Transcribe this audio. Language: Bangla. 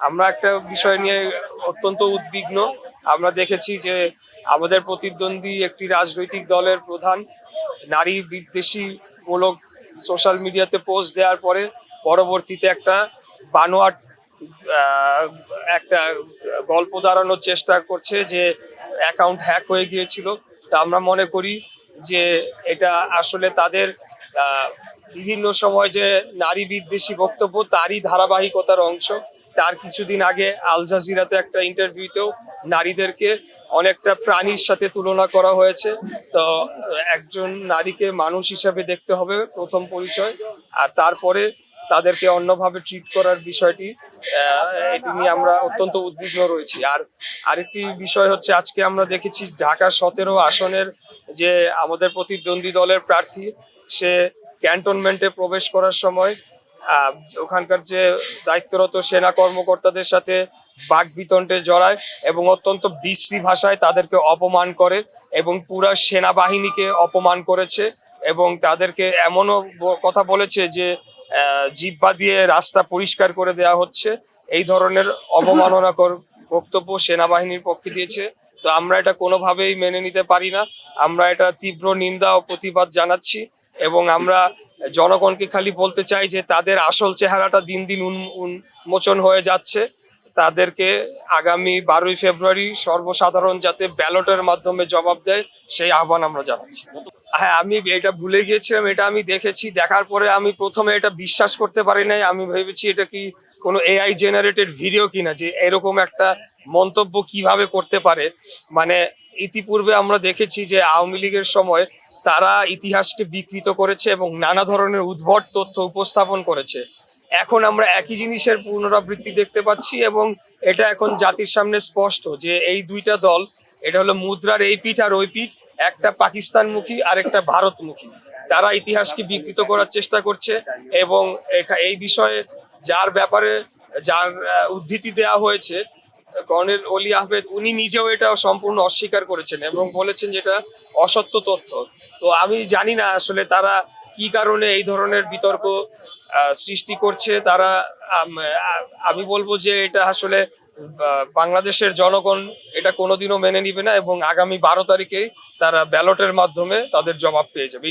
আমরা একটা বিষয় নিয়ে অত্যন্ত উদ্বিগ্ন। আমরা দেখেছি যে আমাদের প্রতিদ্বন্দ্বী একটি রাজনৈতিক দলের প্রধান নারী বিদ্বেষী মূলক সোশ্যাল মিডিয়াতে পোস্ট দেওয়ার পরে পরবর্তীতে একটা বানোয়াট আহ, একটা গল্প দাঁড়ানোর চেষ্টা করছে যে অ্যাকাউন্ট হ্যাক হয়ে গিয়েছিল। তা আমরা মনে করি যে এটা আসলে তাদের আহ, বিভিন্ন সময় যে নারী বিদ্বেষী বক্তব্য তারই ধারাবাহিকতার অংশ। তার কিছুদিন আগে আল জাজিরাতে একটা ইন্টারভিউতেও নারীদেরকে অনেকটা প্রাণীর সাথে তুলনা করা হয়েছে। তো একজন নারীকে মানুষ হিসাবে দেখতে হবে প্রথম পরিচয়, আর তারপরে তাদেরকে অন্যভাবে ট্রিট করার বিষয়টি এটি নিয়ে আমরা অত্যন্ত উদ্বিগ্ন রয়েছি। আর আরেকটি বিষয় হচ্ছে আজকে আমরা দেখেছি ঢাকা 17 আসনের যে আমাদের প্রতিদ্বন্দ্বী দলের প্রার্থী, সে ক্যান্টনমেন্টে প্রবেশ করার সময় ওখানকার যে দায়িত্বরত সেনা কর্মকর্তাদের সাথে বাকবিতণ্ডে জড়ায় এবং অত্যন্ত বিশ্রী ভাষায় তাদেরকে অপমান করে এবং পুরা সেনাবাহিনীকে অপমান করেছে এবং তাদেরকে এমনও কথা বলেছে যে জিহ্বা দিয়ে রাস্তা পরিষ্কার করে দেওয়া হচ্ছে। এই ধরনের অবমাননাকর বক্তব্য সেনাবাহিনীর পক্ষে দিয়েছে। তো আমরা এটা কোনোভাবেই মেনে নিতে পারি না। আমরা এটা তীব্র নিন্দা ও প্রতিবাদ জানাচ্ছি এবং আমরা জনগণকে খালি বলতে চাই যে তাদের আসল চেহারাটা দিন দিন উন্মোচন হয়ে যাচ্ছে। তাদেরকে আগামী 12ই ফেব্রুয়ারি সর্বসাধারণ যাতে ব্যালটের মাধ্যমে জবাব দেয় সেই আহ্বান আমরা জানাচ্ছি। হ্যাঁ, আমি এটা ভুলে গিয়েছিলাম। এটা আমি দেখেছি, দেখার পরে আমি প্রথমে এটা বিশ্বাস করতে পারি নাই। আমি ভেবেছি এটা কি কোনো এআই জেনারেটেড ভিডিও কিনা, যে এরকম একটা মন্তব্য কিভাবে করতে পারে। মানে ইতিপূর্বে আমরা দেখেছি যে আওয়ামী লীগের সময় তারা ইতিহাসকে বিকৃত করেছে এবং নানা ধরনের উদ্ভট তথ্য উপস্থাপন করেছে। এখন আমরা একই জিনিসের পুনরাবৃত্তি দেখতে পাচ্ছি এবং এটা এখন জাতির সামনে স্পষ্ট যে এই দুইটা দল, এটা হলো মুদ্রার এই পিঠ আর ওই পিঠ, একটা পাকিস্তানমুখী আর একটা ভারতমুখী। তারা ইতিহাসকে বিকৃত করার চেষ্টা করছে এবং এই বিষয়ে যার ব্যাপারে যার উদ্ধৃতি দেওয়া হয়েছে কর্নেল অলি আহমেদ, উনি নিজেও এটা সম্পূর্ণ অস্বীকার করেছেন এবং বলেছেন যেটা অসত্য তথ্য। তো আমি জানি না আসলে তারা কি কারণে এই ধরনের বিতর্ক সৃষ্টি করছে। তারা আমি বলবো যে এটা আসলে বাংলাদেশের জনগণ এটা কোনোদিনও মেনে নিবে না এবং আগামী 12 তারিখেই তারা ব্যালটের মাধ্যমে তাদের জবাব পেয়ে যাবে।